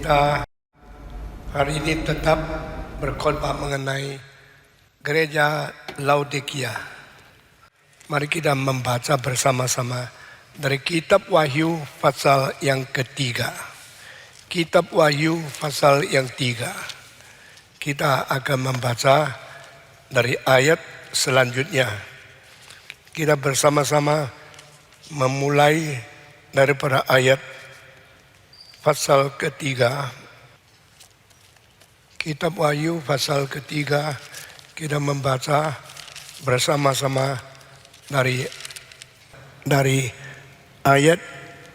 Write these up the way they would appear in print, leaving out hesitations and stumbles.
Kita hari ini tetap berkhotbah mengenai gereja Laodikia. Mari kita membaca bersama-sama dari kitab Wahyu pasal yang ketiga. Kitab Wahyu pasal yang 3. Kita akan membaca dari ayat selanjutnya. Kita bersama-sama memulai daripada ayat pasal ketiga. Kitab Wahyu pasal ketiga, kita membaca bersama-sama dari ayat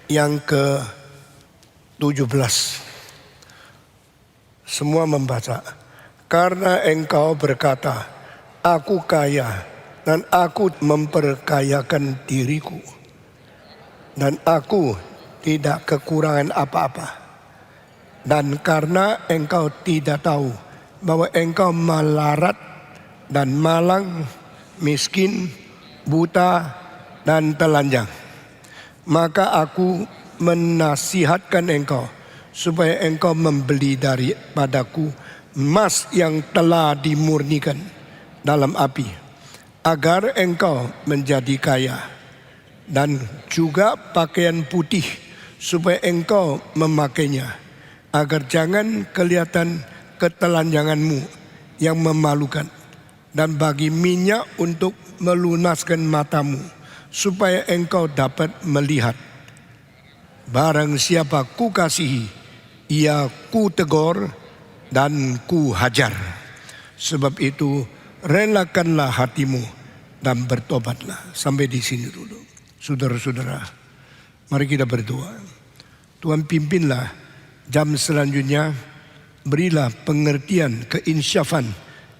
yang ke-17. Semua membaca. Karena engkau berkata, aku kaya dan aku memperkayakan diriku, dan aku tidak kekurangan apa-apa. Dan karena engkau tidak tahu bahwa engkau melarat dan malang, miskin, buta, dan telanjang, maka aku menasihatkan engkau supaya engkau membeli daripadaku emas yang telah dimurnikan dalam api, agar engkau menjadi kaya, dan juga pakaian putih supaya engkau memakainya, agar jangan kelihatan ketelanjanganmu yang memalukan, dan bagi minyak untuk melunaskan matamu, supaya engkau dapat melihat. Barang siapa ku kasihi, ia ku tegur dan ku hajar. Sebab itu relakanlah hatimu dan bertobatlah. Sampai di sini dulu. Saudara-saudara, mari kita berdoa. Tuhan pimpinlah jam selanjutnya, berilah pengertian, keinsyafan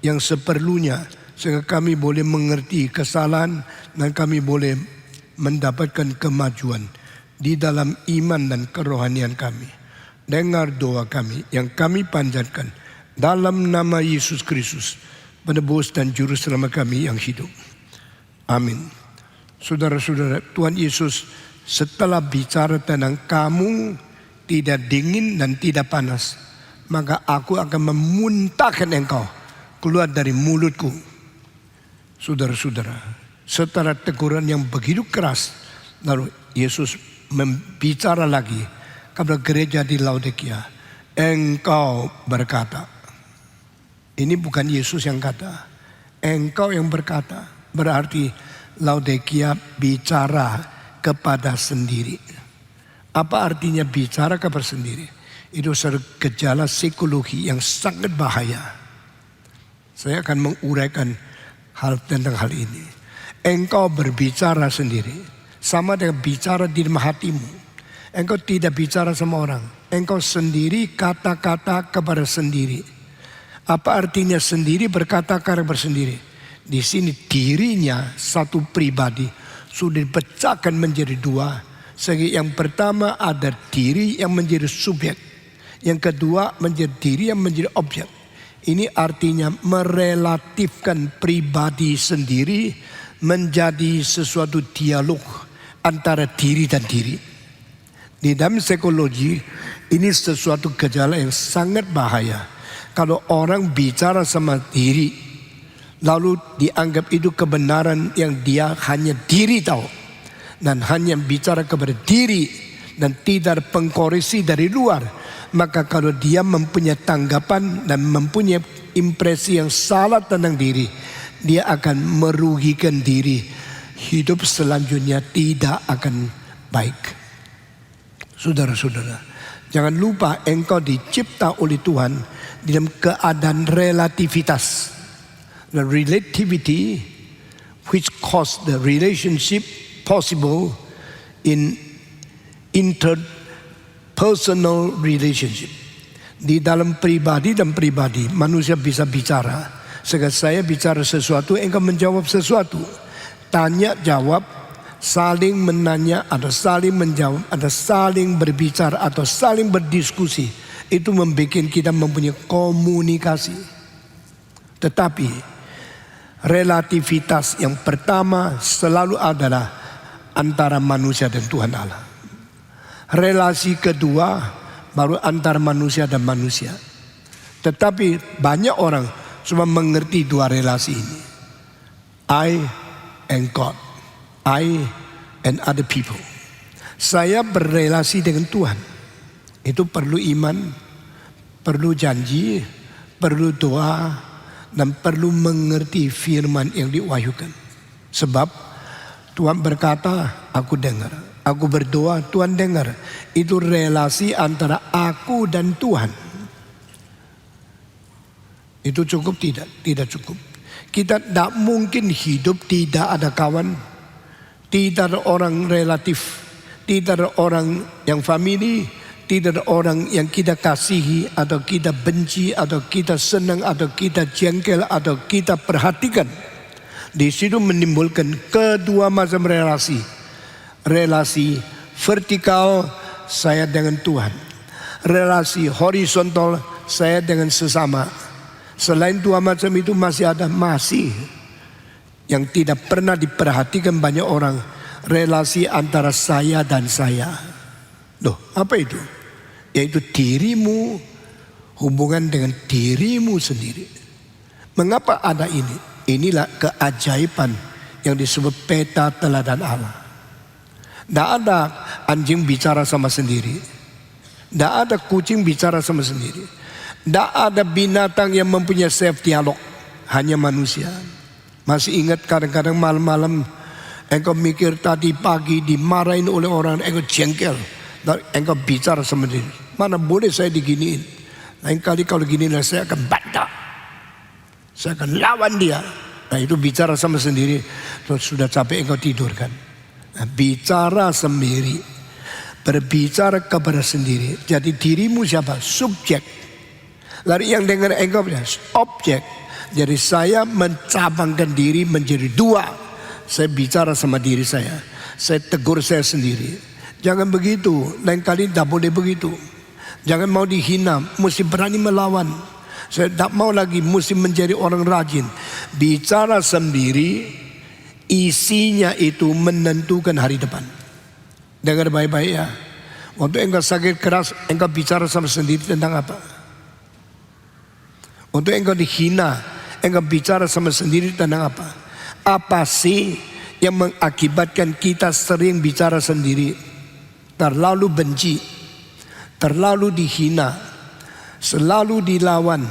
yang seperlunya, sehingga kami boleh mengerti kesalahan dan kami boleh mendapatkan kemajuan di dalam iman dan kerohanian kami. Dengar doa kami yang kami panjatkan dalam nama Yesus Kristus, penebus dan juru selamat kami yang hidup. Amin. Saudara-saudara, Tuhan Yesus setelah bicara tentang kamu tidak dingin dan tidak panas, maka aku akan memuntahkan engkau keluar dari mulutku. Saudara-saudara, setelah teguran yang begitu keras, lalu Yesus membicara lagi kepada gereja di Laodikia. Engkau berkata, ini bukan Yesus yang kata, engkau yang berkata, berarti Laodikia bicara kepada sendiri. Apa artinya bicara kepada sendiri? Itu gejala psikologi yang sangat bahaya. Saya akan menguraikan tentang hal ini. Engkau berbicara sendiri, sama dengan bicara di dalam hatimu. Engkau tidak bicara sama orang. Engkau sendiri kata-kata kepada sendiri. Apa artinya sendiri berkata kepada sendiri? Di sini dirinya satu pribadi sudah dipecahkan menjadi dua. Sehingga yang pertama ada diri yang menjadi subjek, yang kedua menjadi diri yang menjadi objek. Ini artinya merelatifkan pribadi sendiri menjadi sesuatu dialog antara diri dan diri. Di dalam psikologi ini sesuatu gejala yang sangat bahaya. Kalau orang bicara sama diri, lalu dianggap itu kebenaran yang dia hanya diri tahu, dan hanya bicara kepada diri dan tidak pengkoreksi dari luar, maka kalau dia mempunyai tanggapan dan mempunyai impresi yang salah tentang diri, dia akan merugikan diri. Hidup selanjutnya tidak akan baik. Saudara-saudara, jangan lupa engkau dicipta oleh Tuhan dalam keadaan relativitas. The relativity which caused the relationship possible in interpersonal relationship. Di dalam pribadi dan pribadi manusia bisa bicara. Sehingga saya bicara sesuatu, engkau menjawab sesuatu. Tanya jawab, saling menanya, ada saling menjawab, ada saling berbicara atau saling berdiskusi. Itu membuat kita mempunyai komunikasi. Tetapi relativitas yang pertama selalu adalah antara manusia dan Tuhan Allah. Relasi kedua baru antar manusia dan manusia. Tetapi banyak orang cuma mengerti dua relasi ini. I and God. I and other people. Saya berrelasi dengan Tuhan. Itu perlu iman, perlu janji, perlu doa, dan perlu mengerti firman yang diwahyukan. Sebab Tuhan berkata, aku dengar. Aku berdoa, Tuhan dengar. Itu relasi antara aku dan Tuhan. Itu cukup tidak? Tidak cukup. Kita tidak mungkin hidup tidak ada kawan, tidak ada orang relatif, tidak ada orang yang family, tidak ada orang yang kita kasihi atau kita benci atau kita senang atau kita jengkel atau kita perhatikan. Di situ menimbulkan kedua macam relasi. Relasi vertikal saya dengan Tuhan. Relasi horizontal saya dengan sesama. Selain dua macam itu masih ada yang tidak pernah diperhatikan banyak orang. Relasi antara saya dan saya. Loh, apa itu? Yaitu dirimu, hubungan dengan dirimu sendiri. Mengapa ada ini? Inilah keajaiban yang disebut peta teladan Allah. Tidak ada anjing bicara sama sendiri. Tidak ada kucing bicara sama sendiri. Tidak ada binatang yang mempunyai self dialog. Hanya manusia. Masih ingat kadang-kadang malam-malam engkau mikir tadi pagi dimarahin oleh orang, engkau jengkel. Dan engkau bicara sama diri. Mana boleh saya diginiin? Lain kali kalau gini saya akan bantah. Saya akan lawan dia. Nah itu bicara sama sendiri. Terus sudah capek engkau tidur kan. Nah, bicara sendiri. Berbicara kepada sendiri. Jadi dirimu siapa? Subjek. Lalu yang dengar engkau objek. Jadi saya mencabangkan diri menjadi dua. Saya bicara sama diri saya. Saya tegur saya sendiri. Jangan begitu. Lain kali tidak boleh begitu. Jangan mau dihina. Mesti berani melawan. Saya tak mau lagi mesti menjadi orang rajin. Bicara sendiri, isinya itu menentukan hari depan. Dengar baik-baik ya. Waktu engkau sakit keras, engkau bicara sama sendiri tentang apa? Waktu engkau dihina, engkau bicara sama sendiri tentang apa? Apa sih yang mengakibatkan kita sering bicara sendiri? Terlalu benci, terlalu dihina, selalu dilawan,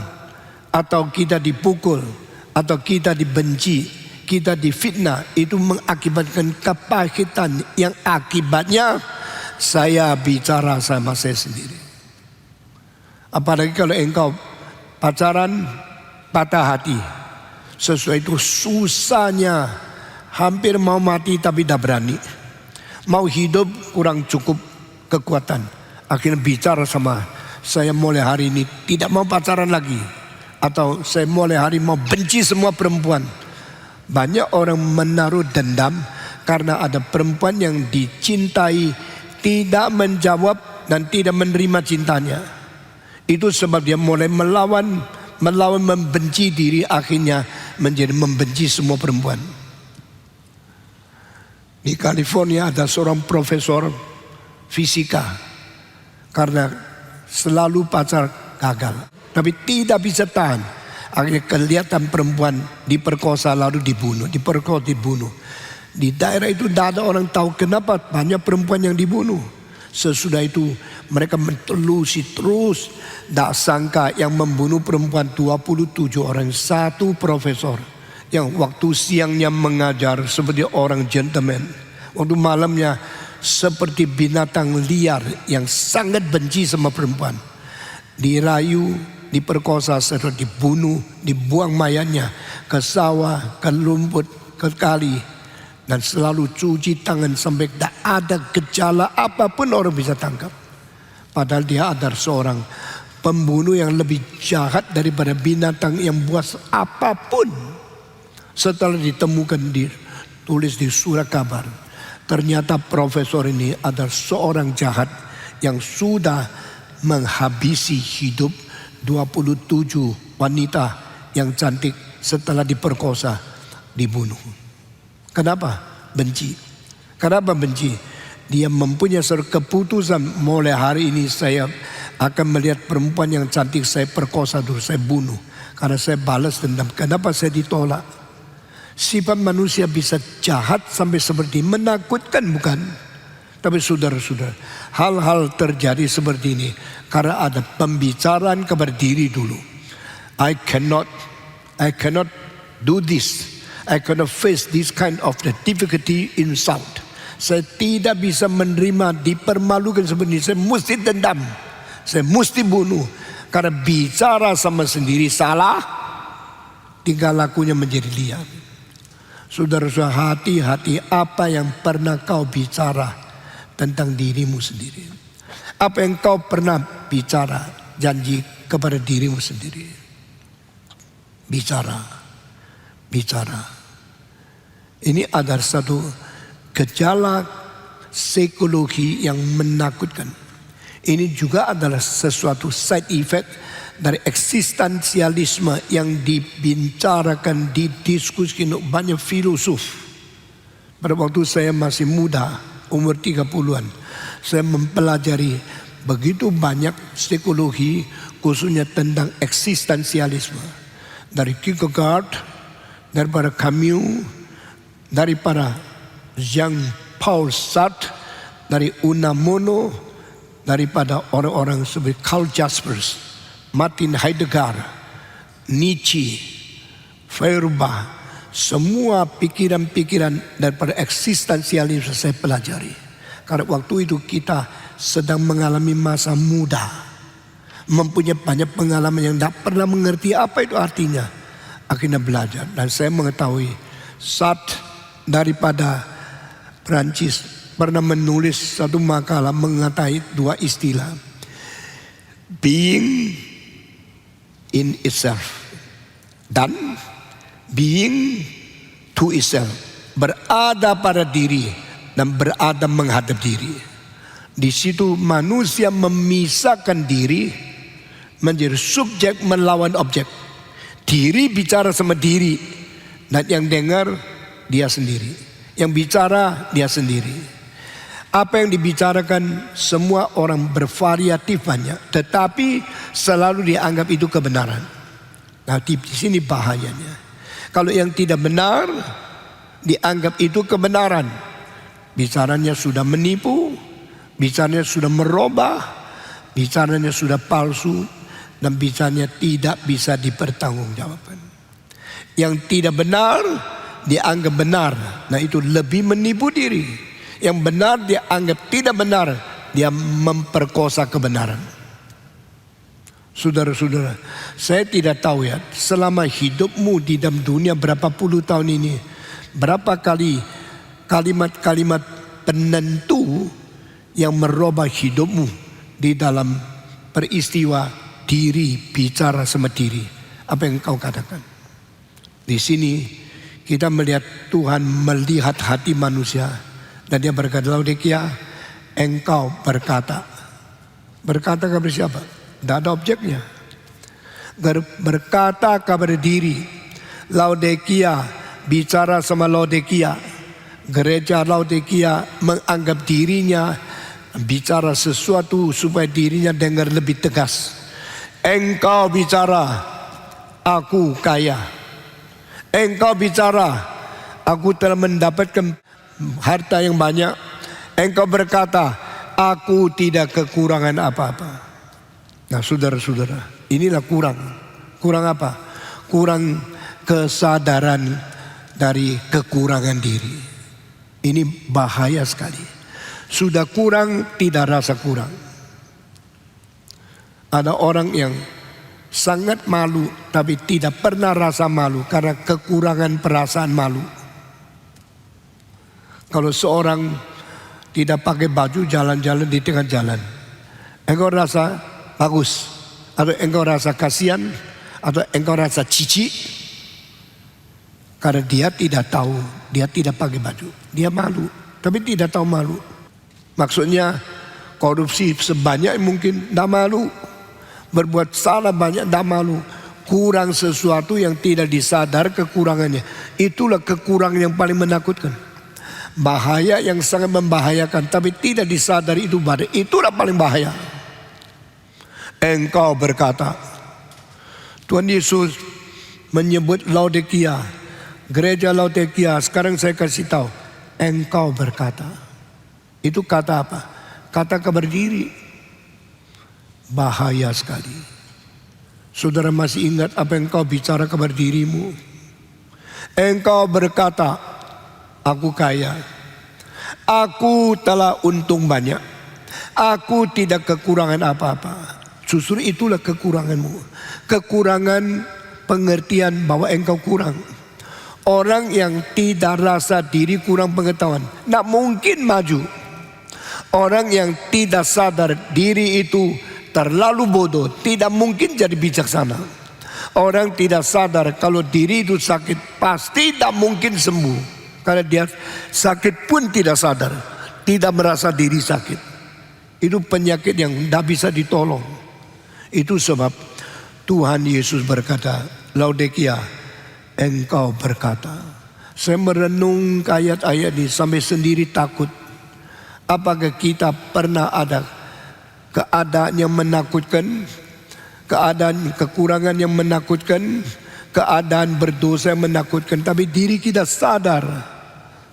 atau kita dipukul, atau kita dibenci, kita difitnah. Itu mengakibatkan kepahitan yang akibatnya saya bicara sama saya sendiri. Apalagi kalau engkau pacaran patah hati, sesuai itu susahnya, hampir mau mati tapi tidak berani. Mau hidup kurang cukup kekuatan. Akhirnya bicara sama, saya mulai hari ini tidak mau pacaran lagi. Atau saya mulai hari mau benci semua perempuan. Banyak orang menaruh dendam karena ada perempuan yang dicintai tidak menjawab dan tidak menerima cintanya. Itu sebab dia mulai melawan membenci diri, akhirnya menjadi membenci semua perempuan. Di California ada seorang profesor fisika karena selalu pacar gagal, tapi tidak bisa tahan. Akhirnya kelihatan perempuan diperkosa lalu dibunuh, dibunuh. Di daerah itu tidak ada orang tahu kenapa banyak perempuan yang dibunuh. Sesudah itu mereka mentelusuri terus. Tak sangka yang membunuh perempuan 27 orang. Satu profesor yang waktu siangnya mengajar seperti orang gentleman, waktu malamnya seperti binatang liar yang sangat benci sama perempuan. Dirayu, diperkosa, serta dibunuh, dibuang mayatnya ke sawah, ke lumpur, ke kali. Dan selalu cuci tangan sampai tidak ada gejala apapun orang bisa tangkap. Padahal dia adalah seorang pembunuh yang lebih jahat daripada binatang yang buas apapun. Setelah ditemukan ditulis di surat kabar, ternyata profesor ini adalah seorang jahat yang sudah menghabisi hidup 27 wanita yang cantik setelah diperkosa, dibunuh. Kenapa? Benci. Kenapa benci? Dia mempunyai keputusan, mulai hari ini saya akan melihat perempuan yang cantik saya perkosa dulu, saya bunuh. Karena saya balas dendam. Kenapa saya ditolak? Sifat manusia bisa jahat sampai seperti ini. Menakutkan bukan? Tapi saudara-saudara, hal-hal terjadi seperti ini karena ada pembicaraan kepada diri dulu. I cannot do this. I cannot face this kind of the difficulty insult. Saya tidak bisa menerima dipermalukan seperti ini. Saya mesti dendam. Saya mesti bunuh. Karena bicara sama sendiri salah, tinggal lakunya menjadi liar. Saudara-saudara, hati-hati apa yang pernah kau bicara tentang dirimu sendiri. Apa yang kau pernah bicara, janji kepada dirimu sendiri. Bicara. Ini adalah satu gejala psikologi yang menakutkan. Ini juga adalah sesuatu side effect dari eksistensialisme yang dibicarakan, didiskusikan banyak filosof. Pada waktu saya masih muda, umur 30-an, saya mempelajari begitu banyak psikologi khususnya tentang eksistensialisme. Dari Kierkegaard, daripada Camus, daripada Jean-Paul Sartre, dari Unamuno, daripada orang-orang seperti Karl Jaspers, Martin Heidegger, Nietzsche, Feuerbach, semua pikiran-pikiran daripada eksistensialisme saya pelajari. Karena waktu itu kita sedang mengalami masa muda, mempunyai banyak pengalaman yang tidak pernah mengerti apa itu artinya. Akhirnya belajar dan saya mengetahui Sartre daripada Prancis pernah menulis satu makalah mengatai dua istilah. Being in itself dan being to itself. Berada pada diri dan berada menghadap diri. Di situ manusia memisahkan diri menjadi subjek melawan objek. Diri bicara sama diri dan yang dengar dia sendiri. Yang bicara dia sendiri. Apa yang dibicarakan semua orang bervariatif banyak, tetapi selalu dianggap itu kebenaran. Nah, di sini bahayanya. Kalau yang tidak benar dianggap itu kebenaran. Bicaranya sudah menipu, bicaranya sudah merubah, bicaranya sudah palsu, dan bicaranya tidak bisa dipertanggungjawabkan. Yang tidak benar dianggap benar. Nah, itu lebih menipu diri. Yang benar dia anggap tidak benar, dia memperkosa kebenaran. Saudara-saudara, saya tidak tahu ya, selama hidupmu di dalam dunia berapa puluh tahun ini, berapa kali kalimat-kalimat penentu yang merubah hidupmu di dalam peristiwa diri bicara sama diri. Apa yang kau katakan? Di sini kita melihat Tuhan melihat hati manusia. Dan dia berkata, Laodikia, engkau berkata. Berkata kepada siapa? Tidak ada objeknya. Berkata kepada diri. Laodikia bicara sama Laodikia. Gereja Laodikia menganggap dirinya bicara sesuatu supaya dirinya dengar lebih tegas. Engkau bicara, aku kaya. Engkau bicara, aku telah mendapatkan harta yang banyak. Engkau berkata, aku tidak kekurangan apa-apa. Nah, saudara-saudara, inilah kurang. Kurang apa? Kurang kesadaran dari kekurangan diri. Ini bahaya sekali. Sudah kurang, tidak rasa kurang. Ada orang yang sangat malu, tapi tidak pernah rasa malu karena kekurangan perasaan malu. Kalau seorang tidak pakai baju jalan-jalan di tengah jalan, engkau rasa bagus, atau engkau rasa kasihan, atau engkau rasa cici, karena dia tidak tahu, dia tidak pakai baju, dia malu, tapi tidak tahu malu. Maksudnya korupsi sebanyak mungkin tidak malu, berbuat salah banyak tidak malu, kurang sesuatu yang tidak disadar kekurangannya. Itulah kekurangan yang paling menakutkan. Bahaya yang sangat membahayakan tapi tidak disadari itu badai. Itulah paling bahaya. engkau berkata. Tuhan Yesus menyebut Laodikia, gereja Laodikia. Sekarang saya kasih tahu, engkau berkata. Itu kata apa? Kata kabar diri. Bahaya sekali. Saudara masih ingat apa yang kau bicara kabar dirimu? Engkau berkata, aku kaya, aku telah untung banyak, aku tidak kekurangan apa-apa. Justru itulah kekuranganmu. Kekurangan pengertian bahwa engkau kurang. Orang yang tidak rasa diri kurang pengetahuan, tidak mungkin maju. Orang yang tidak sadar diri itu terlalu bodoh, tidak mungkin jadi bijaksana. Orang tidak sadar kalau diri itu sakit, pasti tidak mungkin sembuh. Karena dia sakit pun tidak sadar, tidak merasa diri sakit. Itu penyakit yang tidak bisa ditolong. Itu sebab Tuhan Yesus berkata, Laodikia, engkau berkata. Saya merenung ayat-ayat ini sampai sendiri takut. Apakah kita pernah ada keadaan yang menakutkan, keadaan kekurangan yang menakutkan, keadaan berdosa yang menakutkan, tapi diri kita sadar,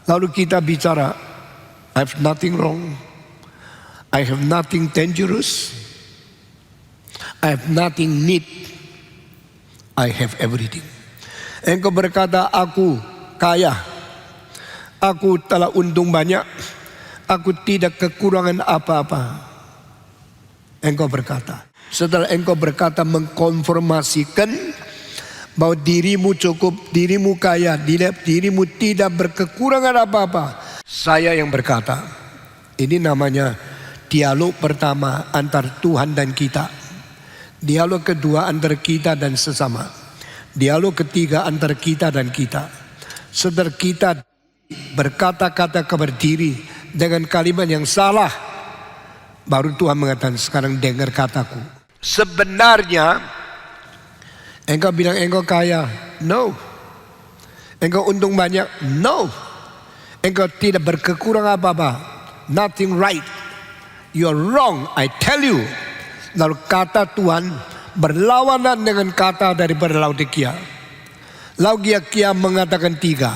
lalu kita bicara, I have nothing wrong, I have nothing dangerous, I have nothing need, I have everything. Engkau berkata, aku kaya, aku telah untung banyak, aku tidak kekurangan apa-apa. Engkau berkata. Setelah engkau berkata mengkonfirmasikan bahwa dirimu cukup, dirimu kaya, dirimu tidak berkekurangan apa-apa. Saya yang berkata. Ini namanya dialog pertama antara Tuhan dan kita. Dialog kedua antara kita dan sesama. Dialog ketiga antara kita dan kita. Setelah kita berkata-kata kabar diri dengan kalimat yang salah, baru Tuhan mengatakan, sekarang dengar kataku. Sebenarnya engkau bilang engkau kaya, no. Engkau untung banyak, no. Engkau tidak berkekurangan apa-apa, nothing right. You are wrong, I tell you. Lalu kata Tuhan berlawanan dengan kata daripada Laodikia. Laodikia mengatakan tiga,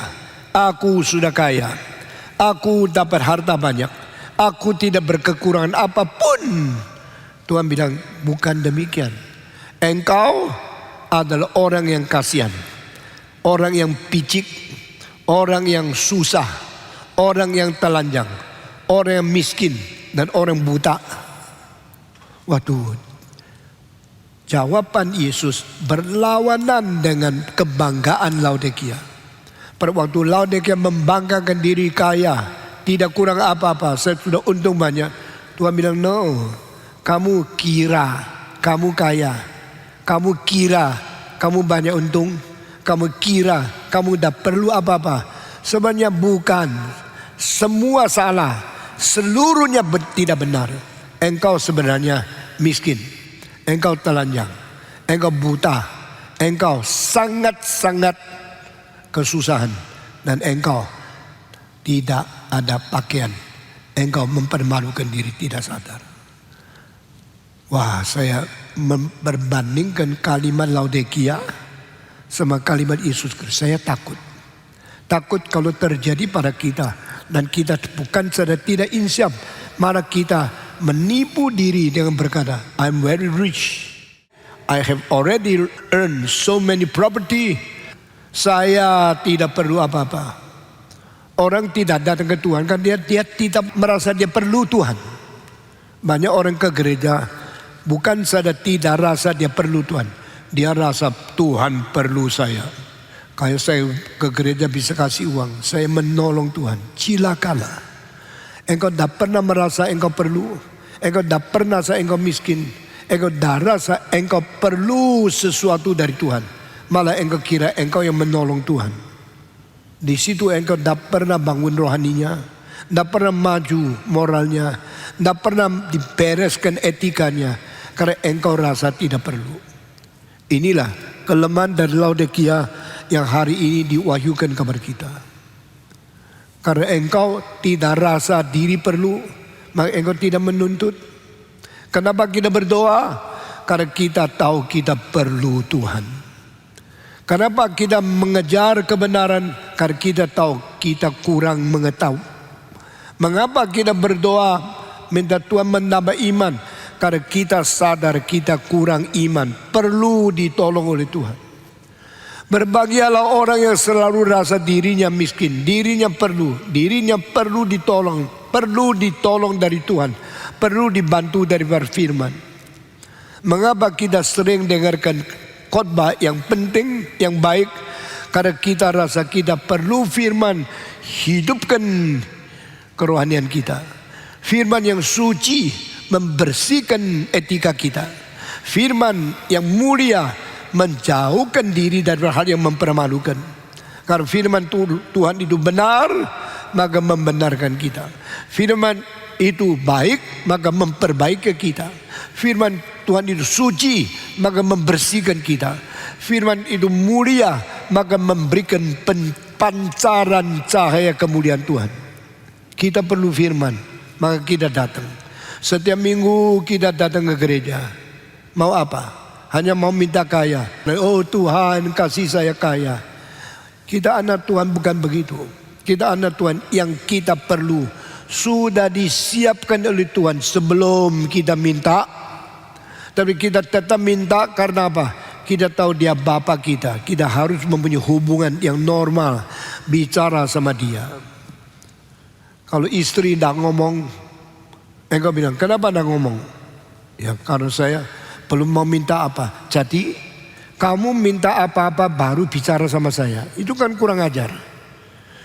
aku sudah kaya, aku dapat harta banyak, aku tidak berkekurangan apapun. Tuhan bilang, bukan demikian. Engkau adalah orang yang kasihan, orang yang picik, orang yang susah, orang yang telanjang, orang yang miskin, dan orang buta. Waduh, jawaban Yesus berlawanan dengan kebanggaan Laodikia. Pada waktu Laodikia membanggakan diri kaya, tidak kurang apa-apa, saya sudah untung banyak. Tuhan bilang, no, kamu kira kamu kaya, kamu kira kamu banyak untung, kamu kira kamu tidak perlu apa-apa. Sebenarnya bukan, semua salah, seluruhnya tidak benar. Engkau sebenarnya miskin, engkau telanjang, engkau buta, engkau sangat-sangat kesusahan, dan engkau tidak ada pakaian. Engkau mempermalukan diri, tidak sadar. Wah, saya berbandingkan kalimat Laodikia sama kalimat Yesus Kristus. Saya takut. Takut kalau terjadi pada kita, dan kita bukan saja tidak insyaf, malah kita menipu diri dengan berkata, I'm very rich, I have already earned so many property, saya tidak perlu apa-apa. Orang tidak datang ke Tuhan kan dia tidak merasa dia perlu Tuhan. Banyak orang ke gereja bukan saja tidak rasa dia perlu Tuhan, dia rasa Tuhan perlu saya. Kayak saya ke gereja bisa kasih uang, saya menolong Tuhan. Cilakalah. Engkau tidak pernah merasa engkau perlu. Engkau tidak pernah rasa engkau miskin. Engkau tidak rasa engkau perlu sesuatu dari Tuhan. Malah engkau kira engkau yang menolong Tuhan. Di situ engkau tidak pernah bangun rohaninya, tidak pernah maju moralnya, tidak pernah dibereskan etikanya, karena engkau rasa tidak perlu. Inilah kelemahan dari Laodikia yang hari ini diwahyukan kepada kita. Karena engkau tidak rasa diri perlu, maka engkau tidak menuntut. Kenapa kita berdoa? Karena kita tahu kita perlu Tuhan. Kenapa kita mengejar kebenaran? Karena kita tahu kita kurang mengetahui. Mengapa kita berdoa minta Tuhan menambah iman? Karena kita sadar kita kurang iman, perlu ditolong oleh Tuhan. Berbahagialah orang yang selalu rasa dirinya miskin, dirinya perlu ditolong dari Tuhan, perlu dibantu dari firman. Mengapa kita sering dengarkan khotbah yang penting, yang baik? Karena kita rasa kita perlu firman, hidupkan kerohanian kita. Firman yang suci membersihkan etika kita. Firman yang mulia menjauhkan diri dari hal yang mempermalukan. Karena firman Tuhan itu benar, maka membenarkan kita. Firman itu baik, maka memperbaiki kita. Firman Tuhan itu suci, maka membersihkan kita. Firman itu mulia, maka memberikan pancaran cahaya kemuliaan Tuhan. Kita perlu firman, maka kita datang. Setiap minggu kita datang ke gereja. Mau apa? Hanya mau minta kaya. Oh Tuhan kasih saya kaya. Kita anak Tuhan bukan begitu. Kita anak Tuhan yang kita perlu sudah disiapkan oleh Tuhan sebelum kita minta. Tapi kita tetap minta karena apa? Kita tahu dia Bapa kita. Kita harus mempunyai hubungan yang normal. Bicara sama dia. Kalau istri tidak ngomong, engkau bilang, kenapa tidak ngomong? Ya karena saya belum mau minta apa. Jadi kamu minta apa-apa baru bicara sama saya. Itu kan kurang ajar.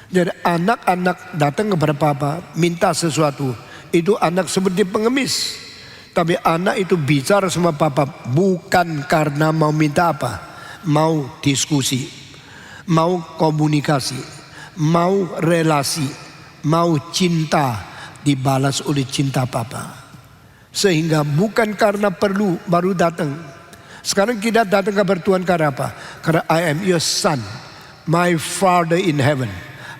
Jadi anak-anak datang kepada papa minta sesuatu. Itu anak seperti pengemis. Tapi anak itu bicara sama papa bukan karena mau minta apa. Mau diskusi. Mau komunikasi. Mau relasi. Mau cinta dibalas oleh cinta papa. Sehingga bukan karena perlu baru datang. Sekarang kita datang kepada Tuhan karena apa? Karena I am your son, my father in heaven.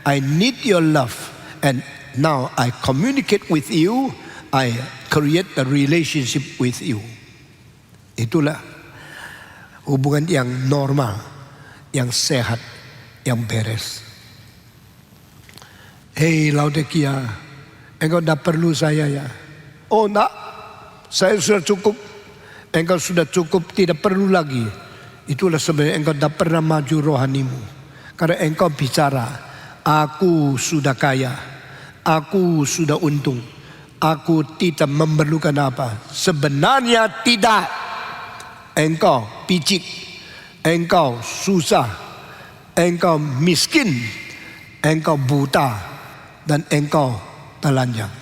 I need your love. And now I communicate with you. I create a relationship with you. Itulah hubungan yang normal, yang sehat, yang beres. Hei Laodikia, engkau tidak perlu saya ya? Oh enggak. Saya sudah cukup. Engkau sudah cukup, tidak perlu lagi. Itulah sebenarnya engkau tidak pernah maju rohanimu. Karena engkau bicara, aku sudah kaya, aku sudah untung, aku tidak memerlukan apa. Sebenarnya tidak. Engkau picik, engkau susah, engkau miskin, engkau buta, dan engkau telanjang.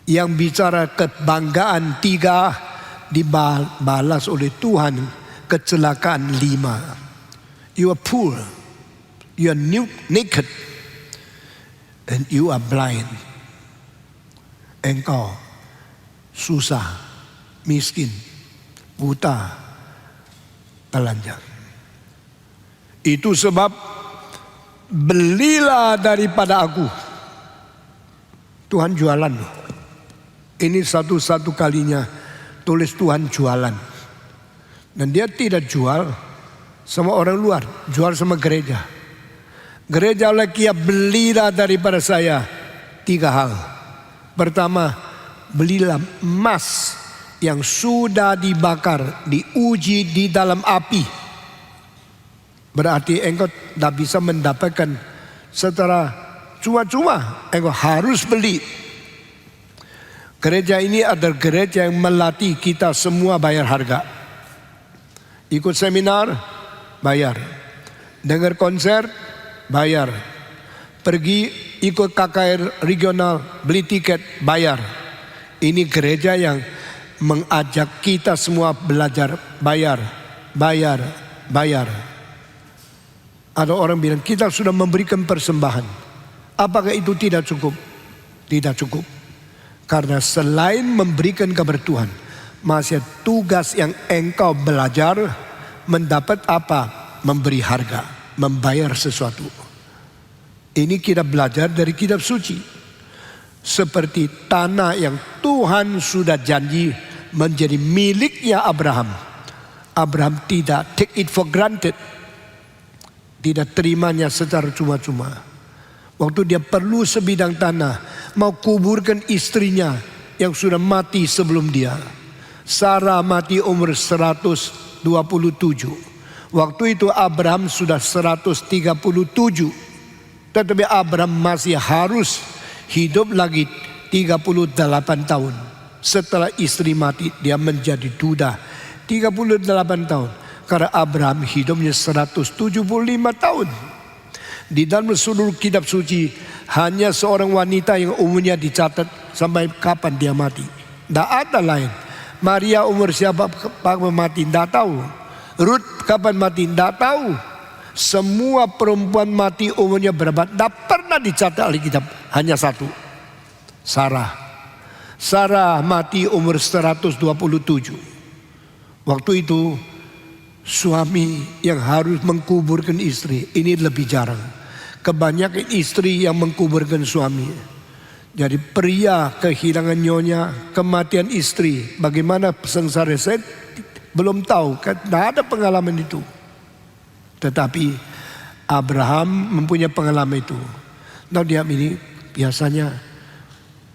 Yang bicara kebanggaan 3 dibalas oleh Tuhan kecelakaan 5. You are poor, you are naked, and you are blind. Engkau susah, miskin, buta, telanjang. Itu sebab belilah daripada aku. Tuhan jualan. Ini satu-satu kalinya tulis Tuhan jualan. Dan dia tidak jual sama orang luar, jual sama gereja. Gereja lagi belilah daripada saya 3 hal. Pertama, belilah emas yang sudah dibakar, diuji di dalam api. Berarti engkau tidak bisa mendapatkan secara cuma-cuma, engkau harus beli. Gereja ini adalah gereja yang melatih kita semua bayar harga. Ikut seminar, bayar. Dengar konser, bayar. Pergi ikut KKR regional, beli tiket, bayar. Ini gereja yang mengajak kita semua belajar, bayar, bayar, bayar. Ada orang bilang, kita sudah memberikan persembahan. Apakah itu tidak cukup? Tidak cukup. Karena selain memberikan kepada Tuhan, masih tugas yang engkau belajar mendapat apa? Memberi harga, membayar sesuatu. Ini kita belajar dari kitab suci. Seperti tanah yang Tuhan sudah janji menjadi miliknya Abraham. Abraham tidak take it for granted. Tidak terimanya secara cuma-cuma. Waktu dia perlu sebidang tanah, mau kuburkan istrinya yang sudah mati sebelum dia. Sarah mati umur 127. Waktu itu Abraham sudah 137. Tetapi Abraham masih harus hidup lagi 38 tahun. Setelah istri mati, dia menjadi duda 38 tahun. Karena Abraham hidupnya 175 tahun. Di dalam seluruh kitab suci, hanya seorang wanita yang umurnya dicatat sampai kapan dia mati. Tidak ada lain. Maria umur siapa kapan mati? Tidak tahu. Ruth kapan mati? Tidak tahu. Semua perempuan mati umurnya berapa? Tidak pernah dicatat Alkitab. Hanya satu. Sarah. Sarah mati umur 127. Waktu itu suami yang harus mengkuburkan istri ini lebih jarang. Kebanyakan istri yang mengkuburkan suami. Jadi pria kehilangan nyonya, kematian istri, bagaimana sengsara, saya belum tahu, tidak ada pengalaman itu. Tetapi Abraham mempunyai pengalaman itu. Nah dia ini biasanya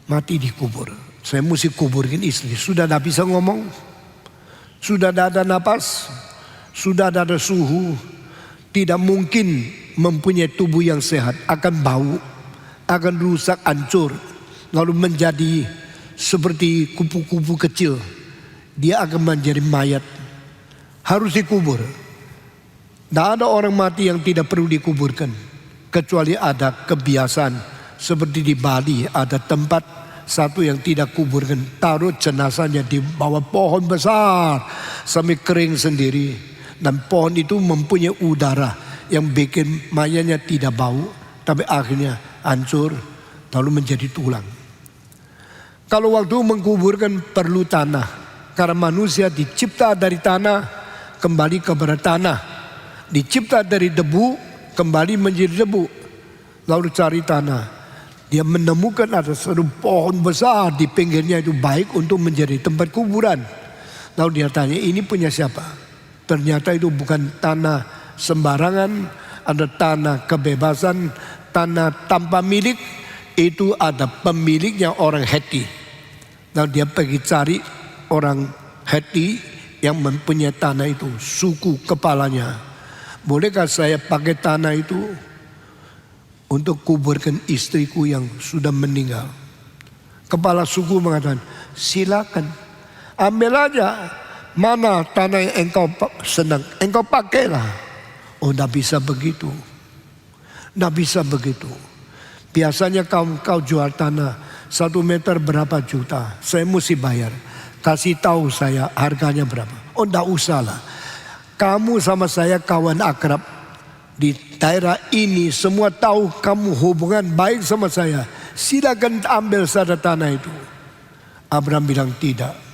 mati dikubur. Saya mesti kuburkan istri. Sudah tidak bisa ngomong, sudah tidak ada napas, sudah tidak ada suhu. Tidak mungkin mempunyai tubuh yang sehat. Akan bau, akan rusak, hancur. Lalu menjadi seperti kupu-kupu kecil. Dia akan menjadi mayat. Harus dikubur. Tidak ada orang mati yang tidak perlu dikuburkan. Kecuali ada kebiasaan. Seperti di Bali ada tempat satu yang tidak kuburkan. Taruh jenazahnya di bawah pohon besar sampai kering sendiri. Dan pohon itu mempunyai udara yang bikin mayatnya tidak bau. Tapi akhirnya hancur lalu menjadi tulang. Kalau waktu mengkuburkan perlu tanah. Karena manusia dicipta dari tanah kembali kepada tanah. Dicipta dari debu kembali menjadi debu. Lalu cari tanah. Dia menemukan ada satu pohon besar di pinggirnya itu baik untuk menjadi tempat kuburan. Lalu dia tanya, ini punya siapa? Ternyata itu bukan tanah sembarangan, ada tanah kebebasan, tanah tanpa milik. Itu ada pemiliknya orang Heti. Lalu dia pergi cari orang Heti yang mempunyai tanah itu, suku kepalanya. Bolehkah saya pakai tanah itu untuk kuburkan istriku yang sudah meninggal? Kepala suku mengatakan, silakan, ambil aja. Mana tanah yang engkau senang, engkau pakailah. Oh, tidak bisa begitu. Tidak bisa begitu. Biasanya kau jual tanah 1 meter berapa juta, saya mesti bayar. Kasih tahu saya harganya berapa. Oh, tidak usah lah. Kamu sama saya kawan akrab. Di daerah ini semua tahu kamu hubungan baik sama saya. Silakan ambil saja tanah itu. Abraham bilang tidak.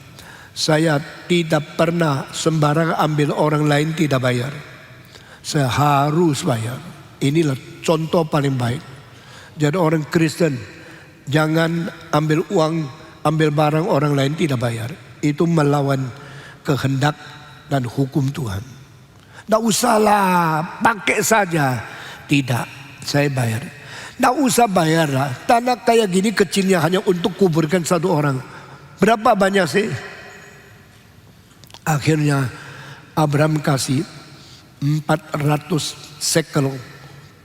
Saya tidak pernah sembarang ambil orang lain tidak bayar. Saya harus bayar. Inilah contoh paling baik. Jadi orang Kristen jangan ambil uang, ambil barang orang lain tidak bayar. Itu melawan kehendak dan hukum Tuhan. Tidak usahlah, pakai saja. Tidak, saya bayar. Tidak usah bayar lah. Tanah kayak gini kecilnya hanya untuk kuburkan satu orang. Berapa banyak sih? Akhirnya Abraham kasih 400 shekel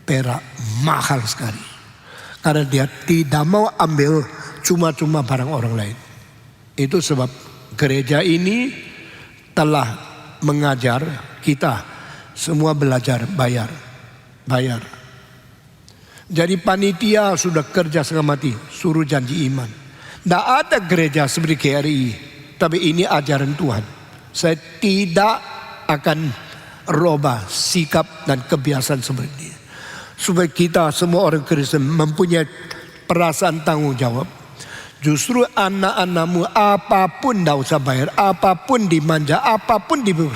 perak, mahal sekali. Karena dia tidak mau ambil cuma-cuma barang orang lain. Itu sebab gereja ini telah mengajar kita semua belajar bayar. Jadi panitia sudah kerja setengah mati, suruh janji iman. Tidak ada gereja seperti GRI, tapi ini ajaran Tuhan. Saya tidak akan rubah sikap dan kebiasaan seperti ini. Supaya kita semua orang Kristen mempunyai perasaan tanggung jawab. Justru anak-anakmu apapun tidak usah bayar, apapun dimanja, apapun diberi.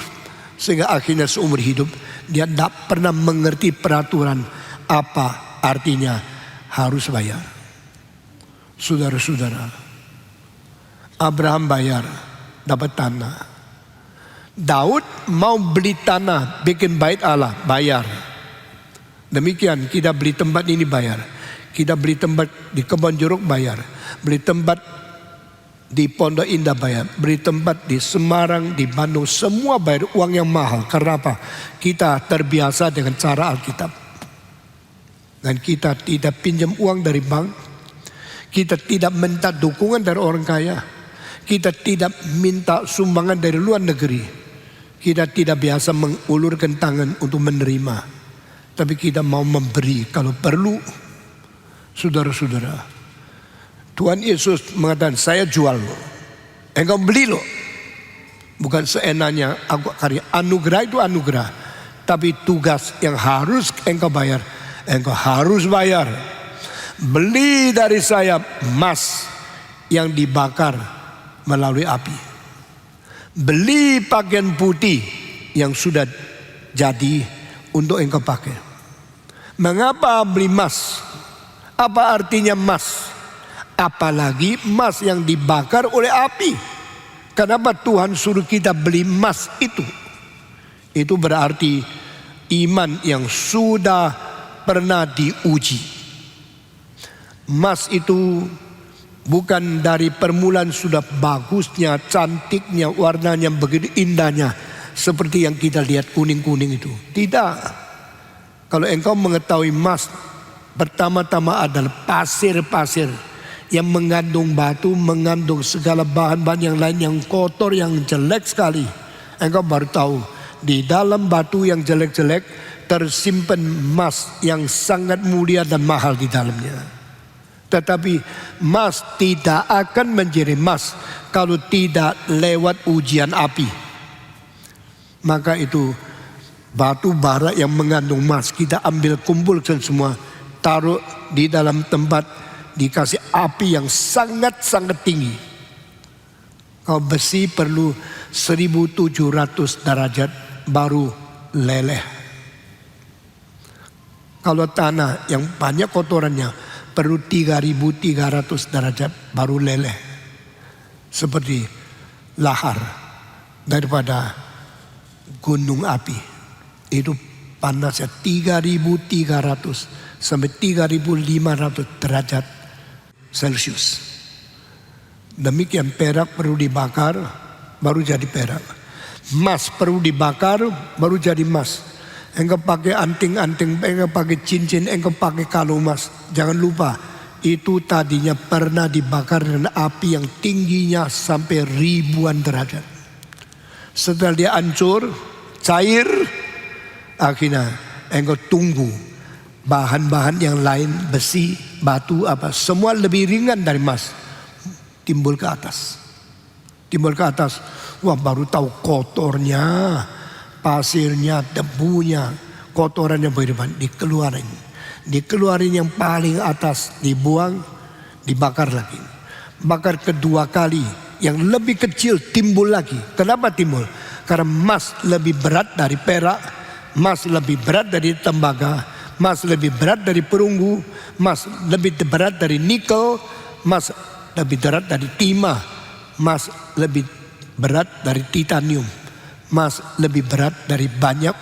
Sehingga akhirnya seumur hidup dia tidak pernah mengerti peraturan apa artinya harus bayar. Saudara-saudara, Abraham bayar dapat tanah. Daud mau beli tanah, bikin bait Allah, bayar. Demikian kita beli tempat ini bayar. Kita beli tempat di Kebon Jeruk bayar. Beli tempat di Pondok Indah bayar. Beli tempat di Semarang, di Bandung, semua bayar uang yang mahal. Karena apa? Kita terbiasa dengan cara Alkitab. Dan kita tidak pinjam uang dari bank. Kita tidak minta dukungan dari orang kaya. Kita tidak minta sumbangan dari luar negeri. Kita tidak biasa mengulurkan tangan untuk menerima. Tapi kita mau memberi kalau perlu. Saudara-saudara, Tuhan Yesus mengatakan, saya jual lo, engkau beli lo. Bukan seenaknya aku karya. Anugerah itu anugerah. Tapi tugas yang harus engkau bayar, engkau harus bayar. Beli dari saya emas yang dibakar melalui api. Beli pakaian putih yang sudah jadi untuk engkau pakai. Mengapa beli emas? Apa artinya emas? Apalagi emas yang dibakar oleh api. Kenapa Tuhan suruh kita beli emas itu? Itu berarti iman yang sudah pernah diuji. Emas itu bukan dari permulaan sudah bagusnya, cantiknya, warnanya begitu indahnya seperti yang kita lihat kuning-kuning itu. Tidak. Kalau engkau mengetahui emas, pertama-tama adalah pasir-pasir yang mengandung batu, mengandung segala bahan-bahan yang lain yang kotor, yang jelek sekali. Engkau baru tahu di dalam batu yang jelek-jelek tersimpan emas yang sangat mulia dan mahal di dalamnya. Tetapi emas tidak akan menjadi emas kalau tidak lewat ujian api. Maka itu batu bara yang mengandung emas kita ambil, kumpulkan semua, taruh di dalam tempat, dikasih api yang sangat-sangat tinggi. Kalau besi perlu 1700 derajat baru leleh. Kalau tanah yang banyak kotorannya perlu 3300 derajat baru leleh. Seperti lahar daripada gunung api. Itu panasnya 3300 sampai 3500 derajat Celcius. Demikian perak perlu dibakar baru jadi perak. Emas perlu dibakar baru jadi emas. Engkau pakai anting-anting, engkau pakai cincin, engkau pakai kalung emas. Jangan lupa itu tadinya pernah dibakar dengan api yang tingginya sampai ribuan derajat. Setelah dia hancur, cair, akhirnya engkau tunggu bahan-bahan yang lain, besi, batu, apa, semua lebih ringan dari emas, timbul ke atas. Timbul ke atas, wah baru tahu kotornya, pasirnya, debunya, kotorannya bagaimana, dikeluarin yang paling atas, dibuang, dibakar lagi. Bakar kedua kali, yang lebih kecil timbul lagi. Kenapa timbul? Karena emas lebih berat dari perak, emas lebih berat dari tembaga, emas lebih berat dari perunggu, emas lebih berat dari nikel, emas lebih berat dari timah, emas lebih berat dari titanium, emas lebih berat dari banyak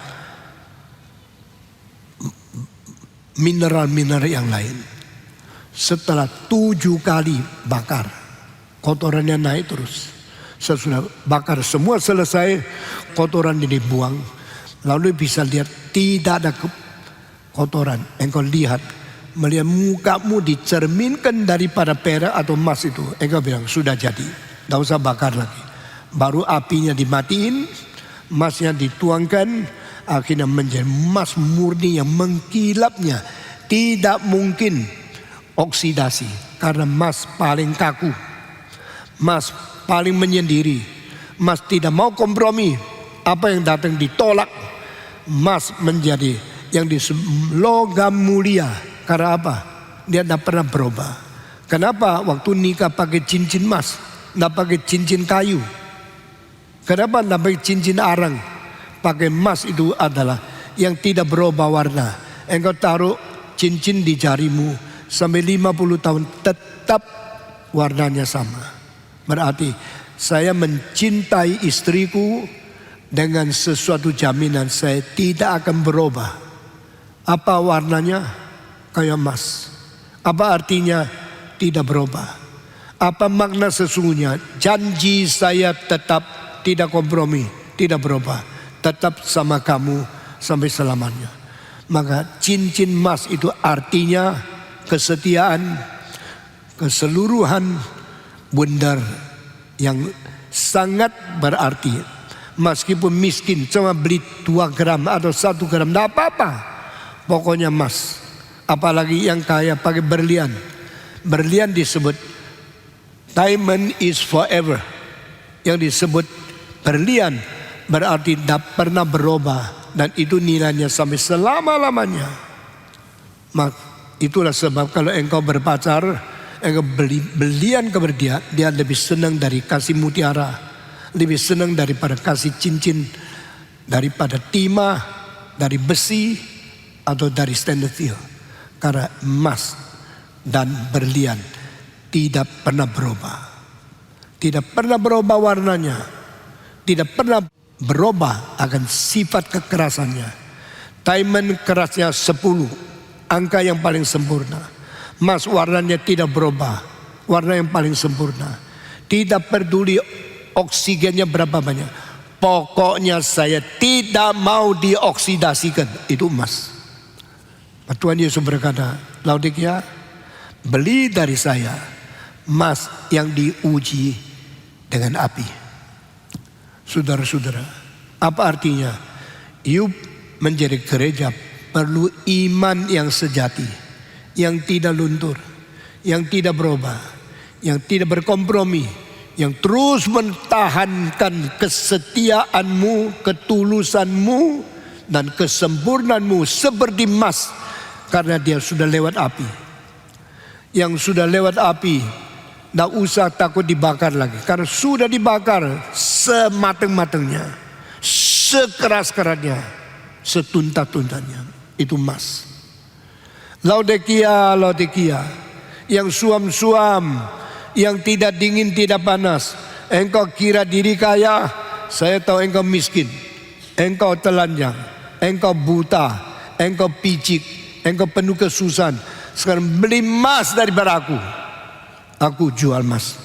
mineral-mineral yang lain. Setelah 7 kali bakar, kotorannya naik terus. Sesudah bakar semua selesai, kotoran ini dibuang. Lalu bisa lihat tidak ada kotoran. Engkau lihat, melihat mukamu dicerminkan daripada perak atau emas itu. Engkau bilang sudah jadi, tidak usah bakar lagi. Baru apinya dimatiin, emasnya dituangkan, akhirnya menjadi emas murni yang mengkilapnya. Tidak mungkin oksidasi karena emas paling kaku, emas paling menyendiri, emas tidak mau kompromi. Apa yang datang ditolak. Emas menjadi yang disebut logam mulia. Karena apa? Dia tidak pernah berubah. Kenapa waktu nikah pakai cincin emas, tidak pakai cincin kayu? Kenapa tidak pakai cincin arang? Pakai emas itu adalah yang tidak berubah warna. Engkau taruh cincin di jarimu sampai 50 tahun tetap warnanya sama. Berarti saya mencintai istriku dengan sesuatu jaminan saya tidak akan berubah. Apa warnanya? Kayak emas. Apa artinya? Tidak berubah. Apa makna sesungguhnya? Janji saya tetap tidak kompromi, tidak berubah. Tetap sama kamu sampai selamanya. Maka cincin emas itu artinya kesetiaan, keseluruhan, benar yang sangat berarti. Meskipun miskin cuma beli 2 gram atau 1 gram, tidak apa-apa. Pokoknya emas. Apalagi yang kaya pakai berlian. Berlian disebut diamond is forever. Yang disebut berlian berarti tidak pernah berubah. Dan itu nilainya sampai selama-lamanya. Itulah sebab kalau engkau berpacar, engkau beli berlian kepada dia lebih senang dari kasih mutiara, lebih senang daripada kasih cincin, daripada timah, dari besi, atau dari stainless steel. Karena emas dan berlian tidak pernah berubah. Tidak pernah berubah warnanya. Tidak pernah berubah akan sifat kekerasannya. Diamond kerasnya 10, angka yang paling sempurna. Emas warnanya tidak berubah, warna yang paling sempurna. Tidak peduli oksigennya berapa banyak. Pokoknya saya tidak mau dioksidasikan. Itu emas. Tuhan Yesus berkata, Laodikia, beli dari saya emas yang diuji dengan api. Saudara-saudara, apa artinya? You menjadi gereja perlu iman yang sejati, yang tidak luntur, yang tidak berubah, yang tidak berkompromi, yang terus mempertahankan kesetiaanmu, ketulusanmu, dan kesempurnaanmu seperti emas. Karena dia sudah lewat api. Yang sudah lewat api, tidak usah takut dibakar lagi. Karena sudah dibakar sematang-matangnya, sekeras-kerasnya, setuntas-tuntasnya. Itu emas. Laodikia, Laodikia, yang suam-suam, yang tidak dingin, tidak panas. Engkau kira diri kaya, saya tahu engkau miskin. Engkau telanjang, engkau buta, engkau picik, engkau penuh kesusahan. Sekarang beli emas daripada aku. Aku jual emas.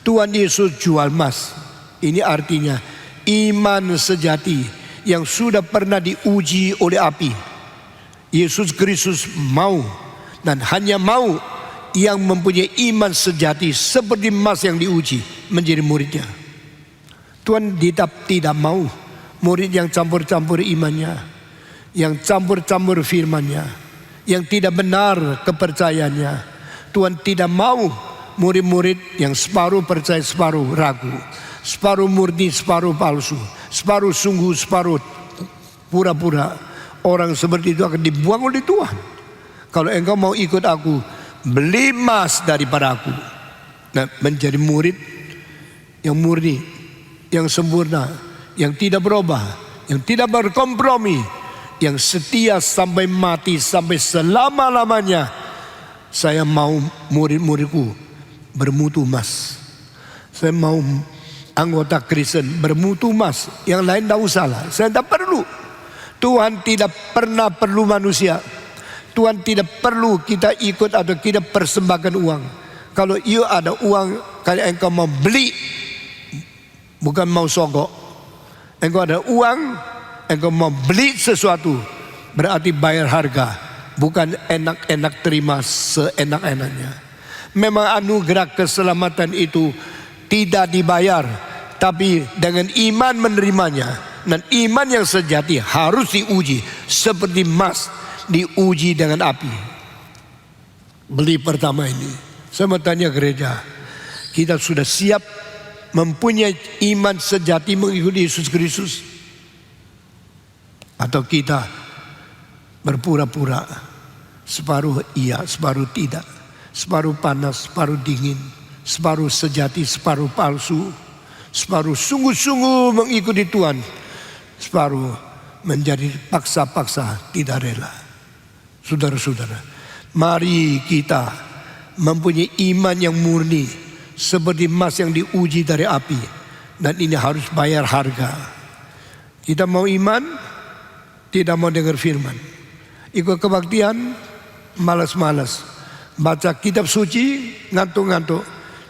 Tuhan Yesus jual emas. Ini artinya iman sejati yang sudah pernah diuji oleh api. Yesus Kristus mau dan hanya mau yang mempunyai iman sejati seperti emas yang diuji menjadi muridnya. Tuhan tidak mau murid yang campur-campur imannya, yang campur-campur firman-Nya, yang tidak benar kepercayaannya. Tuhan tidak mau murid-murid yang separuh percaya, separuh ragu, separuh murni, separuh palsu, separuh sungguh, separuh pura-pura. Orang seperti itu akan dibuang oleh Tuhan. Kalau engkau mau ikut aku, beli emas daripada aku. Nah, menjadi murid yang murni, yang sempurna, yang tidak berubah, yang tidak berkompromi, yang setia sampai mati, sampai selama-lamanya. Saya mau murid-muridku bermutu emas. Saya mau anggota Kristen bermutu emas. Yang lain tidak usah lah, saya tidak perlu. Tuhan tidak pernah perlu manusia. Tuhan tidak perlu kita ikut atau kita persembahkan uang. Kalau you ada uang, kalau engkau mau beli, bukan mau sogok. Engkau ada uang, engkau mau beli sesuatu, berarti bayar harga, bukan enak-enak terima seenak-enaknya. Memang anugerah keselamatan itu tidak dibayar, tapi dengan iman menerimanya. Dan iman yang sejati harus diuji seperti emas diuji dengan api. Beli pertama ini, saya mau tanya gereja, kita sudah siap mempunyai iman sejati mengikuti Yesus Kristus? Atau kita berpura-pura, separuh iya, separuh tidak, separuh panas, separuh dingin, separuh sejati, separuh palsu, separuh sungguh-sungguh mengikuti Tuhan, separuh menjadi paksa-paksa tidak rela. Saudara-saudara, mari kita mempunyai iman yang murni seperti emas yang diuji dari api. Dan ini harus bayar harga. Kita mau iman, tidak mau dengar firman. Ikut kebaktian, malas-malas. Baca kitab suci, ngantuk-ngantuk.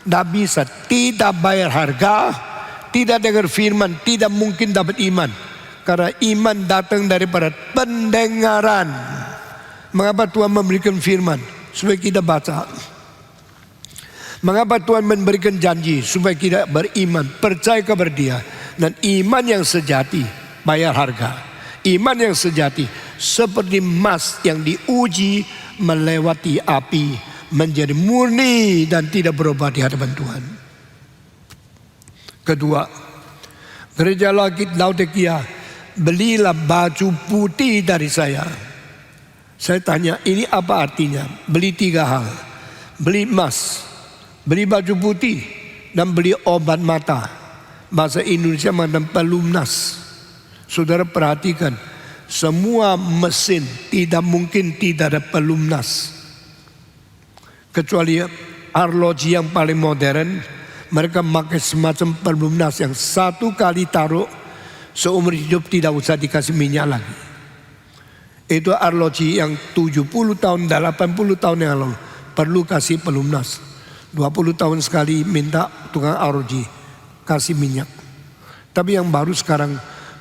Tidak bisa, tidak bayar harga, tidak dengar firman, tidak mungkin dapat iman. Karena iman datang daripada pendengaran. Mengapa Tuhan memberikan firman? Supaya kita baca. Mengapa Tuhan memberikan janji? Supaya kita beriman, percaya kepada Dia. Dan iman yang sejati bayar harga. Iman yang sejati seperti emas yang diuji melewati api, menjadi murni dan tidak berubah di hadapan Tuhan. Kedua, gereja Laodikia, belilah baju putih dari saya. Saya tanya, ini apa artinya? Beli 3 hal. Beli emas, beli baju putih, dan beli obat mata. Bahasa Indonesia mengatakan pelumnas. Saudara perhatikan, semua mesin tidak mungkin tidak ada pelumnas. Kecuali arloji yang paling modern, mereka memakai semacam pelumnas yang 1 kali taruh, seumur hidup tidak usah dikasih minyak lagi. Itu arloji yang 70 tahun, 80 tahun yang lalu perlu kasih pelumnas. 20 tahun sekali minta tukang arloji kasih minyak. Tapi yang baru sekarang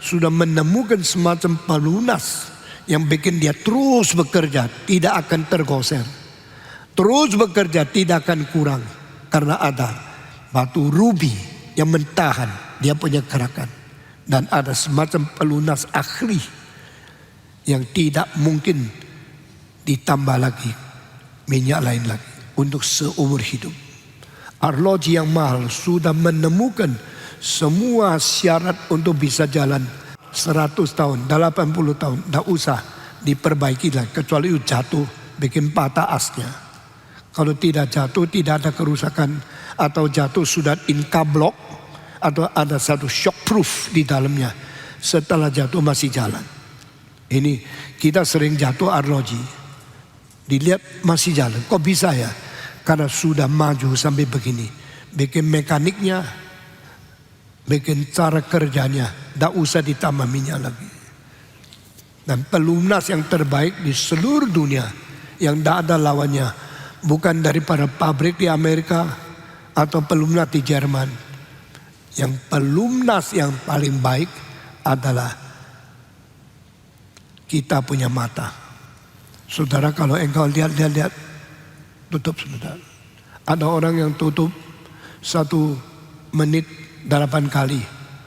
sudah menemukan semacam pelumnas yang bikin dia terus bekerja, tidak akan tergoser. Terus bekerja, tidak akan kurang. Karena ada batu rubi yang mentahan dia punya gerakan. Dan ada semacam pelunas ahli yang tidak mungkin ditambah lagi minyak lain lagi untuk seumur hidup. Arloji yang mahal sudah menemukan semua syarat untuk bisa jalan 100 tahun, 80 tahun. Tidak usah diperbaiki lagi, kecuali jatuh bikin patah asnya. Kalau tidak jatuh, tidak ada kerusakan, atau jatuh sudah inkablok, atau ada satu shock proof di dalamnya. Setelah jatuh masih jalan. Ini kita sering jatuh arloji, dilihat masih jalan. Kok bisa ya? Karena sudah maju sampai begini. Bikin mekaniknya, bikin cara kerjanya, tidak usah ditambah minyak lagi. Dan pelumnas yang terbaik di seluruh dunia, yang tidak ada lawannya, bukan daripada pabrik di Amerika atau pelumnas di Jerman. Yang pelumnas yang paling baik adalah kita punya mata. Saudara, kalau engkau lihat, tutup sebentar. Ada orang yang tutup 1 menit 8 kali,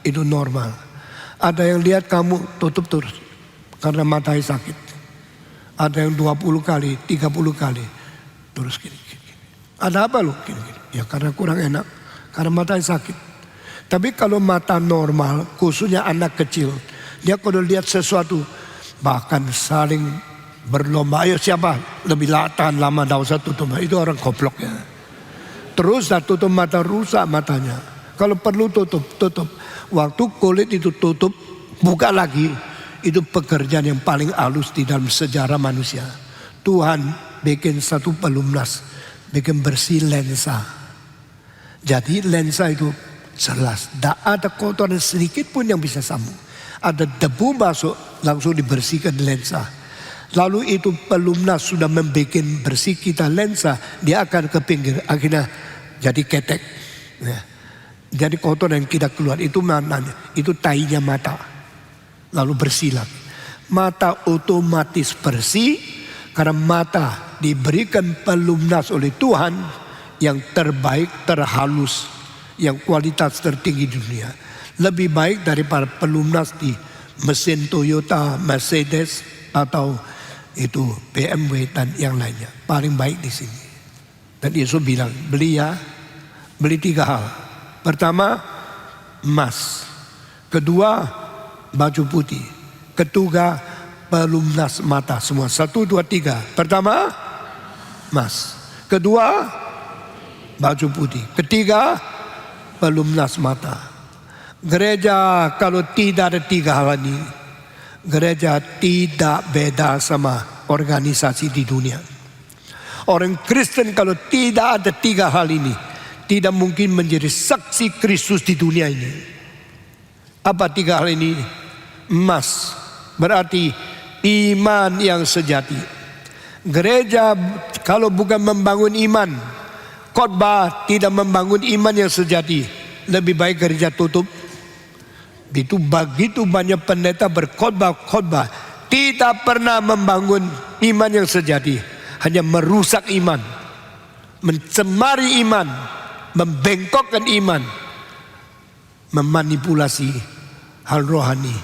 itu normal. Ada yang lihat kamu tutup terus karena matanya sakit. Ada yang 20 kali, 30 kali, terus gini. Ada apa lu? Gini. Ya karena kurang enak, karena matanya sakit. Tapi kalau mata normal, khususnya anak kecil, dia kalau lihat sesuatu, bahkan saling berlomba, ayo siapa lebih tahan lama, tidak usah tutup. Itu orang goblok ya. Terus dah tutup mata, rusak matanya. Kalau perlu tutup. Waktu kulit itu tutup, buka lagi. Itu pekerjaan yang paling halus di dalam sejarah manusia. Tuhan bikin satu pelumnas, bikin bersih lensa. Jadi lensa itu jelas, tidak ada kotoran sedikit pun yang bisa sambung. Ada debu masuk, langsung dibersihkan lensa. Lalu itu pelumnas sudah membuat bersih kita lensa, dia akan ke pinggir, akhirnya jadi ketek. Ya. Jadi kotoran yang kita keluar itu mananya, itu tainya mata. Lalu bersih lagi. Mata otomatis bersih karena mata diberikan pelumnas oleh Tuhan yang terbaik, terhalus, yang kualitas tertinggi di dunia. Lebih baik daripada pelumnas di mesin Toyota, Mercedes, atau itu BMW dan yang lainnya. Paling baik di sini. Dan Yesus bilang, beli 3 hal. Pertama, emas. Kedua, baju putih. Ketiga, pelumnas mata semua. 1, 2, 3. Pertama, emas. Kedua, baju putih. Ketiga, pelumnas mata. Gereja kalau tidak ada 3 hal ini, gereja tidak beda sama organisasi di dunia. Orang Kristen kalau tidak ada 3 hal ini, tidak mungkin menjadi saksi Kristus di dunia ini. Apa 3 hal ini? Emas berarti iman yang sejati. Gereja kalau bukan membangun iman, khotbah tidak membangun iman yang sejati, lebih baik gereja tutup. Itu begitu banyak pendeta berkhotbah tidak pernah membangun iman yang sejati, hanya merusak iman, mencemari iman, membengkokkan iman, memanipulasi hal rohani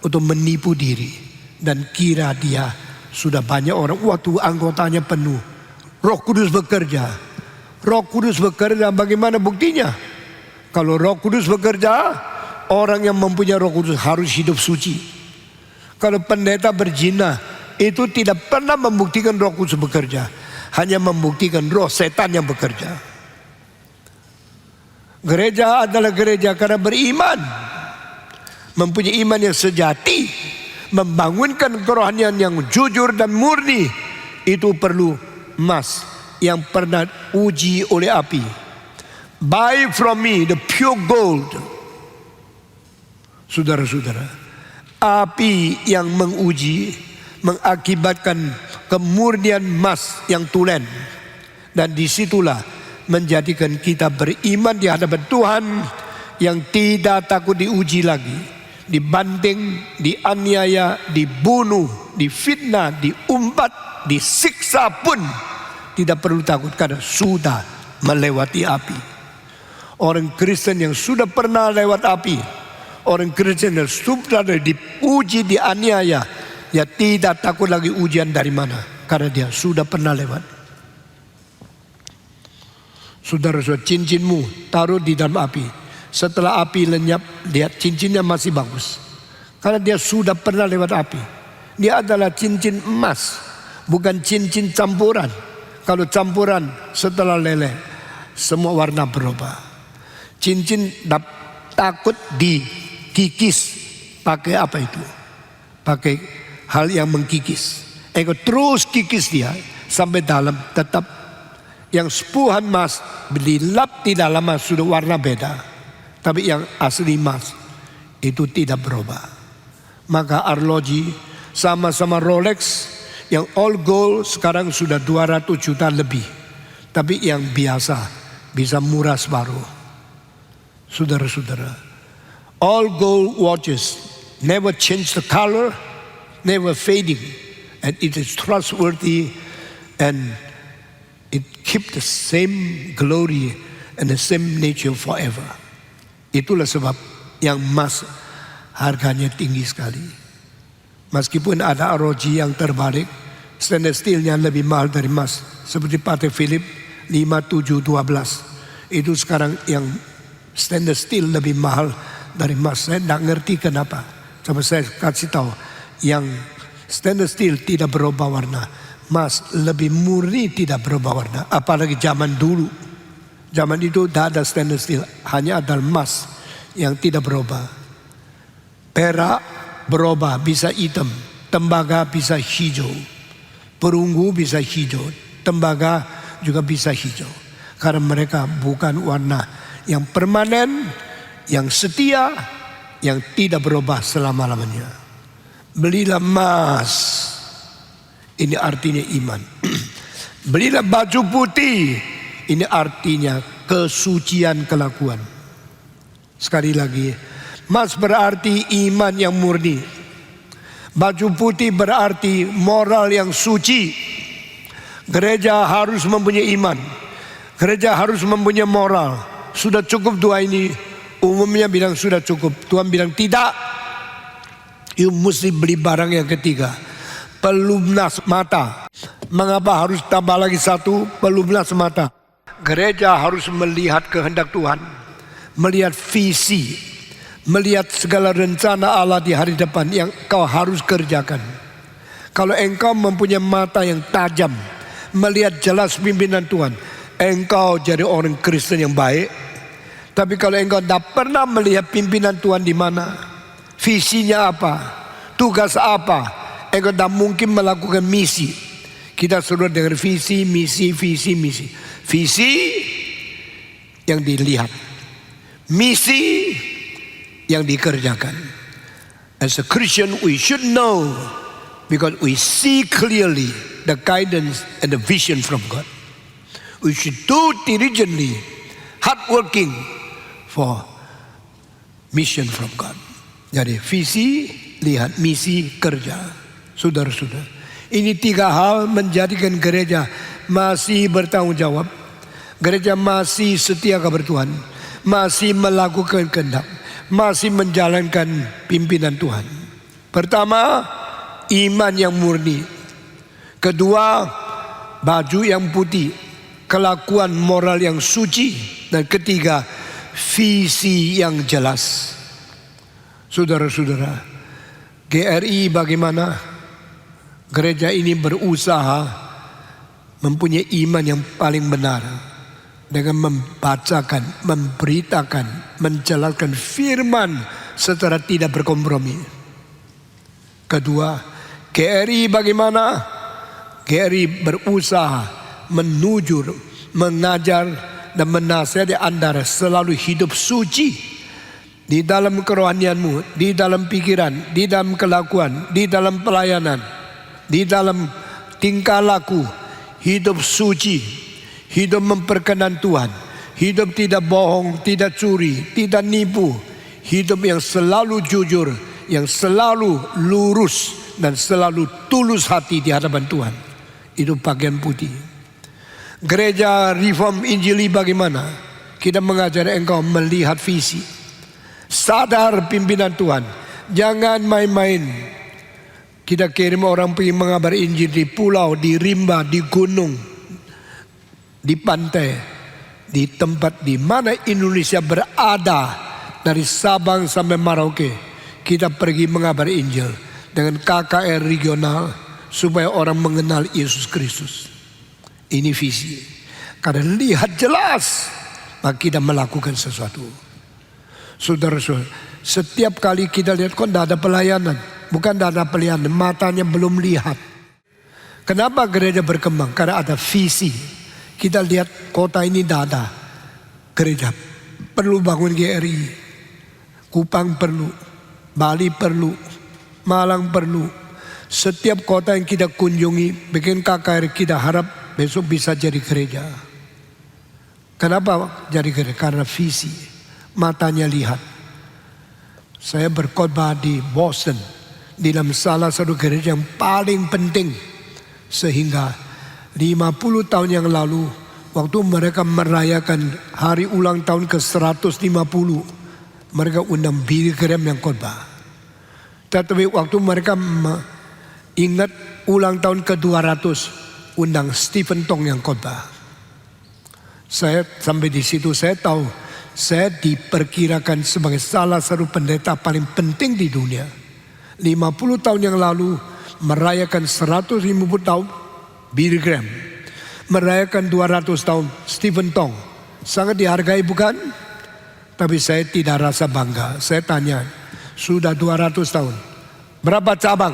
untuk menipu diri dan kira dia sudah banyak orang. Waktu anggotanya penuh, Roh Kudus bekerja. Roh Kudus bekerja, bagaimana buktinya? Kalau Roh Kudus bekerja, orang yang mempunyai Roh Kudus harus hidup suci. Kalau pendeta berzina, itu tidak pernah membuktikan Roh Kudus bekerja, hanya membuktikan roh setan yang bekerja. Gereja adalah gereja karena beriman, mempunyai iman yang sejati, membangunkan kerohanian yang jujur dan murni. Itu perlu emas yang pernah uji oleh api. Buy from me the pure gold. Saudara-saudara, api yang menguji mengakibatkan kemurnian emas yang tulen, dan disitulah menjadikan kita beriman di hadapan Tuhan yang tidak takut diuji lagi, dibanting, dianiaya, dibunuh, difitnah, diumpat, disiksa pun tidak perlu takut karena sudah melewati api. Orang Kristen yang sudah pernah lewat api, orang Kristen yang sudah diuji, dianiaya, ya tidak takut lagi ujian dari mana, karena dia sudah pernah lewat. Saudara-saudara, cincinmu taruh di dalam api. Setelah api lenyap, lihat cincinnya masih bagus, karena dia sudah pernah lewat api. Dia adalah cincin emas, bukan cincin campuran. Kalau campuran setelah leleh, semua warna berubah. Cincin takut dikikis. Pakai apa itu? Pakai hal yang mengkikis. Engkau terus kikis dia sampai dalam, tetap. Yang sepuhan emas dilap tidak lama sudah warna beda. Tapi yang asli emas itu tidak berubah. Maka arloji sama-sama Rolex yang all gold sekarang sudah 200 juta lebih. Tapi yang biasa bisa murah separuh. Saudara-saudara, all gold watches never change the color, never fading, and it is trustworthy, and it keep the same glory and the same nature forever. Itulah sebab yang emas harganya tinggi sekali. Meskipun ada arloji yang terbalik, stainless steelnya lebih mahal dari emas, seperti Patek Philippe 5712. Itu sekarang yang stainless steel lebih mahal dari emas. Saya tidak ngerti kenapa. Coba saya kasih tahu, yang stainless steel tidak berubah warna, emas lebih murni tidak berubah warna. Apalagi zaman dulu, zaman itu tidak ada stainless steel, hanya ada emas yang tidak berubah. Perak berubah, bisa hitam, tembaga bisa hijau, perunggu bisa hijau, tembaga juga bisa hijau, karena mereka bukan warna yang permanen, yang setia, yang tidak berubah selama-lamanya. Belilah emas, ini artinya iman. Belilah baju putih, ini artinya kesucian kelakuan. Sekali lagi, emas berarti iman yang murni. Baju putih berarti moral yang suci. Gereja harus mempunyai iman, gereja harus mempunyai moral. Sudah cukup dua ini? Umumnya bilang sudah cukup. Tuhan bilang tidak. You mesti beli barang yang ketiga, pelunas mata. Mengapa harus tambah lagi satu? Pelunas mata. Gereja harus melihat kehendak Tuhan, melihat visi, melihat segala rencana Allah di hari depan yang kau harus kerjakan. Kalau engkau mempunyai mata yang tajam, melihat jelas pimpinan Tuhan, engkau jadi orang Kristen yang baik. Tapi kalau engkau tidak pernah melihat pimpinan Tuhan di mana, visinya apa, tugas apa, engkau tidak mungkin melakukan misi. Kita sudah dengar visi, misi, visi, misi. Visi, yang dilihat, misi yang dikerjakan. As a Christian, we should know because we see clearly the guidance and the vision from God. We should do diligently, hardworking for mission from God. Jadi visi, lihat, misi, kerja. Saudara-saudara, ini 3 hal menjadikan gereja masih bertanggung jawab. Gereja masih setia kepada Tuhan, masih melakukan kehendak, masih menjalankan pimpinan Tuhan. Pertama, iman yang murni. Kedua, baju yang putih, kelakuan moral yang suci. Dan ketiga, visi yang jelas. Saudara-saudara, GRI bagaimana? Gereja ini berusaha mempunyai iman yang paling benar dengan membacakan, memberitakan, menjelaskan firman secara tidak berkompromi. Kedua, GRI bagaimana? GRI berusaha menujur, mengajar dan menasihati Anda selalu hidup suci di dalam kerohanianmu, di dalam pikiran, di dalam kelakuan, di dalam pelayanan, di dalam tingkah laku, hidup suci, hidup memperkenan Tuhan, hidup tidak bohong, tidak curi, tidak nipu, hidup yang selalu jujur, yang selalu lurus dan selalu tulus hati di hadapan Tuhan. Itu pakaian putih. Gereja Reform Injili bagaimana? Kita mengajar engkau melihat visi, sadar pimpinan Tuhan, jangan main-main. Kita kirim orang pergi mengabar Injil di pulau, di rimba, di gunung, di pantai, di tempat di mana Indonesia berada, dari Sabang sampai Merauke. Kita pergi mengabar Injil dengan KKR regional supaya orang mengenal Yesus Kristus. Ini visi. Karena lihat jelas, maka kita melakukan sesuatu. Saudara-saudara, setiap kali kita lihat kok tidak ada pelayanan. Bukan tidak ada pelayanan, matanya belum lihat. Kenapa gereja berkembang? Karena ada visi. Kita lihat kota ini tidak ada gereja. Perlu bangun GRI. Kupang perlu, Bali perlu, Malang perlu. Setiap kota yang kita kunjungi, bikin KKR, kita harap besok bisa jadi gereja. Kenapa jadi gereja? Karena visi, matanya lihat. Saya berkhotbah di Boston, di dalam salah satu gereja yang paling penting. Sehingga 50 tahun yang lalu, waktu mereka merayakan hari ulang tahun ke-150, mereka undang Billy Graham yang khotbah. Tetapi waktu mereka ingat ulang tahun ke-200, undang Stephen Tong yang khotbah. Saya sampai di situ, saya tahu saya diperkirakan sebagai salah satu pendeta paling penting di dunia. 50 tahun yang lalu merayakan 150 tahun Billy Graham, merayakan 200 tahun Stephen Tong. Sangat dihargai bukan? Tapi saya tidak rasa bangga. Saya tanya, sudah 200 tahun, berapa cabang?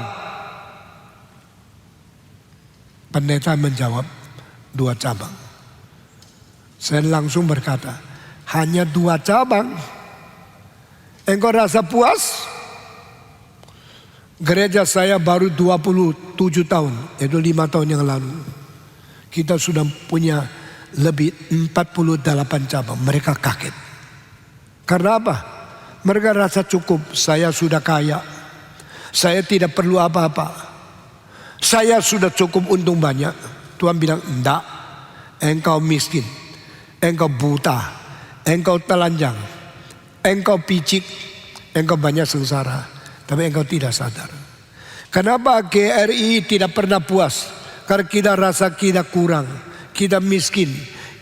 Pendeta menjawab, 2 cabang. Saya langsung berkata, hanya 2 cabang? Engkau rasa puas? Gereja saya baru 27 tahun, yaitu 5 tahun yang lalu. Kita sudah punya lebih 48 cabang. Mereka kaget. Karena apa? Mereka rasa cukup, saya sudah kaya. Saya tidak perlu apa-apa. Saya sudah cukup untung banyak. Tuhan bilang, enggak. Engkau miskin. Engkau buta. Engkau telanjang. Engkau picik. Engkau banyak sengsara. Tapi engkau tidak sadar. Kenapa GRI tidak pernah puas? Karena kita rasa kita kurang. Kita miskin.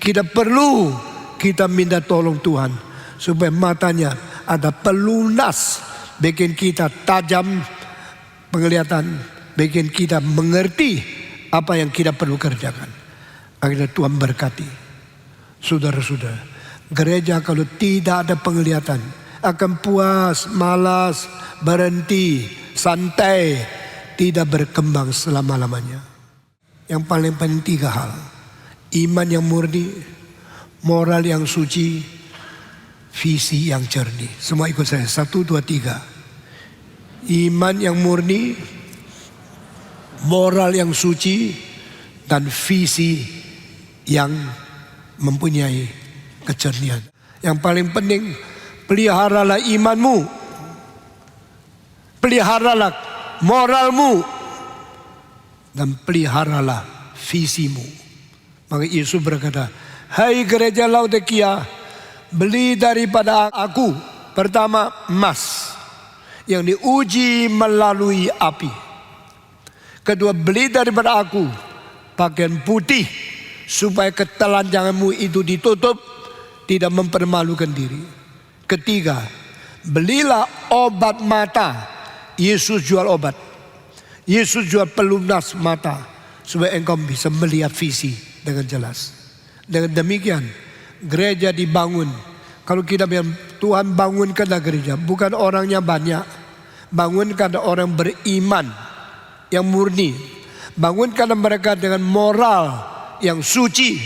Kita perlu. Kita minta tolong Tuhan. Supaya matanya ada pelunas. Bikin kita tajam penglihatan. Bikin kita mengerti apa yang kita perlu kerjakan. Akhirnya Tuhan berkati. Saudara-saudara, gereja kalau tidak ada penglihatan akan puas, malas, berhenti, santai, tidak berkembang selama-lamanya. Yang paling penting 3 hal. Iman yang murni, moral yang suci, visi yang jernih. Semua ikut saya, 1, 2, 3. Iman yang murni, moral yang suci, dan visi yang mempunyai kejernihan. Yang paling penting, peliharalah imanmu, peliharalah moralmu, dan peliharalah visimu. Maka Yesus berkata, hai gereja Laodikia, beli daripada aku pertama emas yang diuji melalui api. Kedua, beli daripada aku pakaian putih supaya ketelanjanganmu itu ditutup, tidak mempermalukan diri. Ketiga, belilah obat mata. Yesus jual obat. Yesus jual pelunas mata supaya engkau bisa melihat visi dengan jelas. Dengan demikian gereja dibangun. Kalau kita bilang Tuhan bangunkanlah gereja, bukan orangnya banyak, bangunkan orang beriman yang murni, bangunkanlah mereka dengan moral yang suci,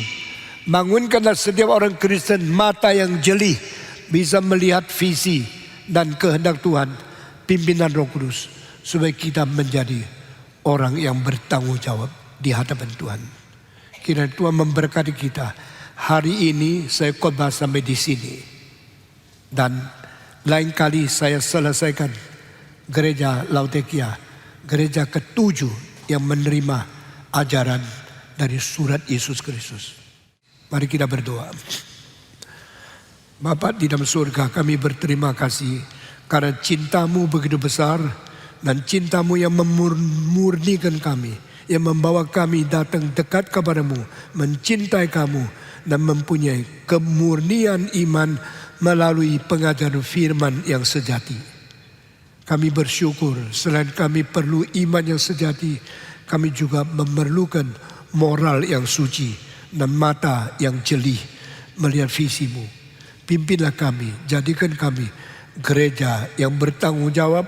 bangunkanlah setiap orang Kristen mata yang jeli, bisa melihat visi dan kehendak Tuhan, pimpinan Roh Kudus, supaya kita menjadi orang yang bertanggung jawab di hadapan Tuhan. Kiranya Tuhan memberkati kita. Hari ini saya khotbah sampai di sini, dan lain kali saya selesaikan gereja Laodikia, gereja ke-7 yang menerima ajaran dari surat Yesus Kristus. Mari kita berdoa. Bapa di dalam surga, kami berterima kasih karena cintamu begitu besar, dan cintamu yang memurnikan kami, yang membawa kami datang dekat kepadamu, mencintai kamu, dan mempunyai kemurnian iman melalui pengajaran firman yang sejati. Kami bersyukur selain kami perlu iman yang sejati, kami juga memerlukan moral yang suci dan mata yang jeli melihat visimu. Pimpinlah kami, jadikan kami gereja yang bertanggung jawab,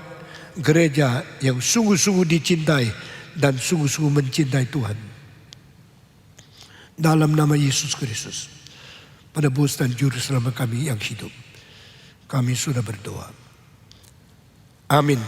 gereja yang sungguh-sungguh dicintai dan sungguh-sungguh mencintai Tuhan. Dalam nama Yesus Kristus, penebus dan juru selamat kami yang hidup, kami sudah berdoa. Amin.